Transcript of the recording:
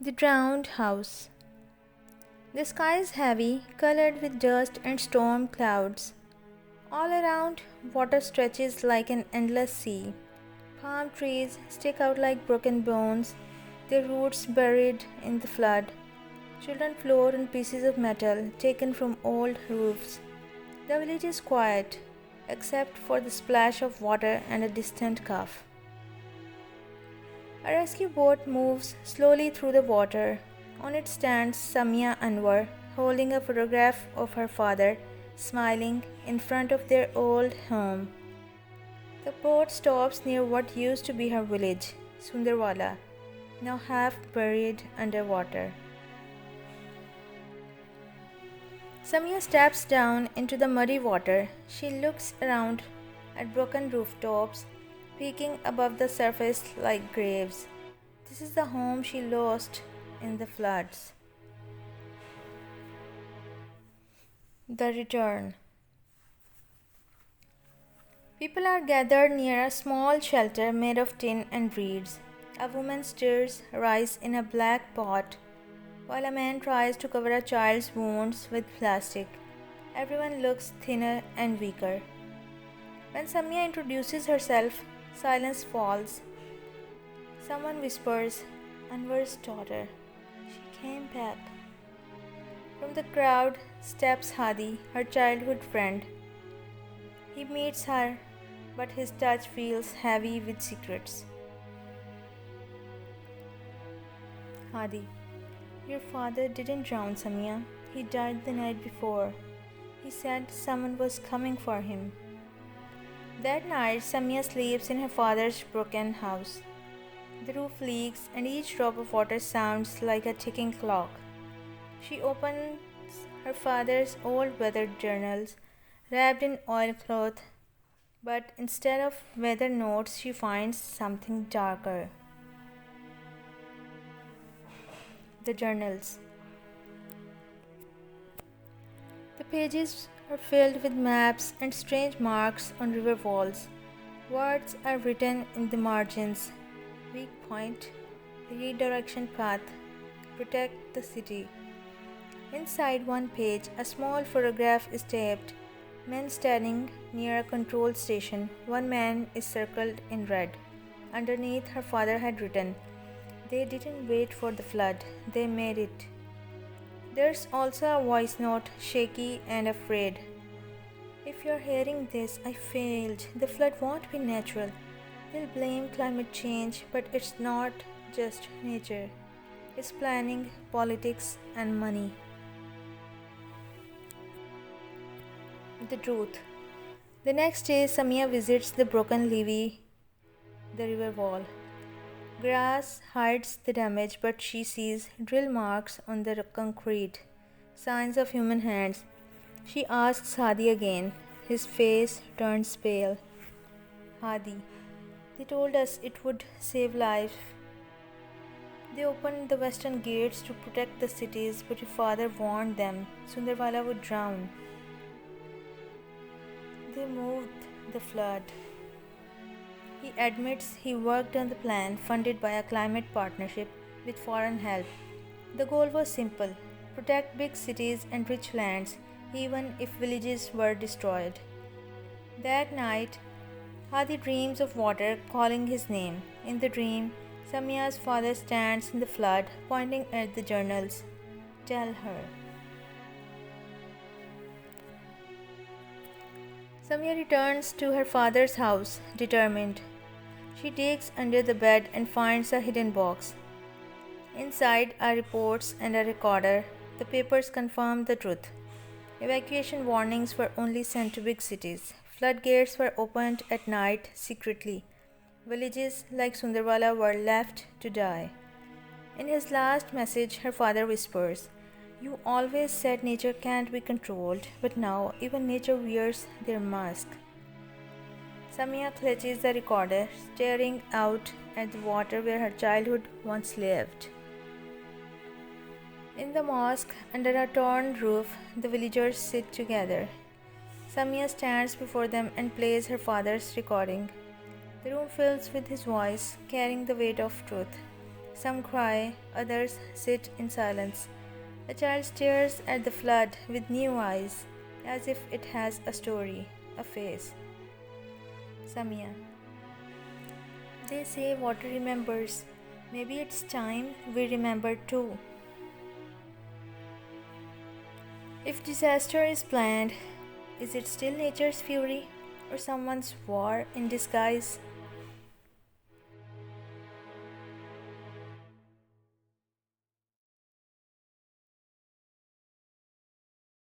The Drowned House. The sky is heavy, colored with dust and storm clouds. All around, water stretches like an endless sea. Palm trees stick out like broken bones, their roots buried in the flood. Children float on pieces of metal taken from old roofs. The village is quiet, except for the splash of water and a distant cough. A rescue boat moves slowly through the water. On it stands Samia Anwar, holding a photograph of her father, smiling in front of their old home. The boat stops near what used to be her village, Sundarwala, now half buried under water. Samia steps down into the muddy water. She looks around at broken rooftops, peeking above the surface like graves. This is the home she lost in the floods. The Return. People are gathered near a small shelter made of tin and reeds. A woman stirs rice in a black pot, while a man tries to cover a child's wounds with plastic. Everyone looks thinner and weaker. When Samia introduces herself, silence falls. Someone whispers, Anwar's daughter. She came back. From the crowd steps Hadi, her childhood friend. He meets her, but his touch feels heavy with secrets. Hadi, your father didn't drown, Samia. He died the night before. He said someone was coming for him. That night, Samia sleeps in her father's broken house. The roof leaks, and each drop of water sounds like a ticking clock. She opens her father's old weathered journals, wrapped in oilcloth, but instead of weather notes, she finds something darker. The journals. The pages are filled with maps and strange marks on river walls. Words are written in the margins. Weak point, redirection path, protect the city. Inside one page, a small photograph is taped. Men standing near a control station. One man is circled in red. Underneath, her father had written, They didn't wait for the flood, they made it. There's also a voice note, shaky and afraid. If you're hearing this, I failed. The flood won't be natural. They'll blame climate change, but it's not just nature. It's planning, politics, and money. The truth. The next day, Samia visits the broken levee, the river wall. Grass hides the damage, but she sees drill marks on the concrete, signs of human hands. She asks Hadi again. His face turns pale. Hadi, they told us it would save lives. They opened the western gates to protect the cities, but your father warned them Sundarwala would drown. They moved the flood. He admits he worked on the plan funded by a climate partnership with foreign help. The goal was simple: protect big cities and rich lands, even if villages were destroyed. That night, Hadi dreams of water calling his name. In the dream, Samia's father stands in the flood, pointing at the journals. Tell her. Samia returns to her father's house, determined. She digs under the bed and finds a hidden box. Inside are reports and a recorder. The papers confirm the truth. Evacuation warnings were only sent to big cities. Floodgates were opened at night secretly. Villages like Sundarwala were left to die. In his last message, her father whispers, You always said nature can't be controlled, but now even nature wears their mask. Samia clutches the recorder, staring out at the water where her childhood once lived. In the mosque, under a torn roof, the villagers sit together. Samia stands before them and plays her father's recording. The room fills with his voice, carrying the weight of truth. Some cry, others sit in silence. The child stares at the flood with new eyes, as if it has a story, a face. Samia. They say water remembers. Maybe it's time we remember too. If disaster is planned, is it still nature's fury or someone's war in disguise?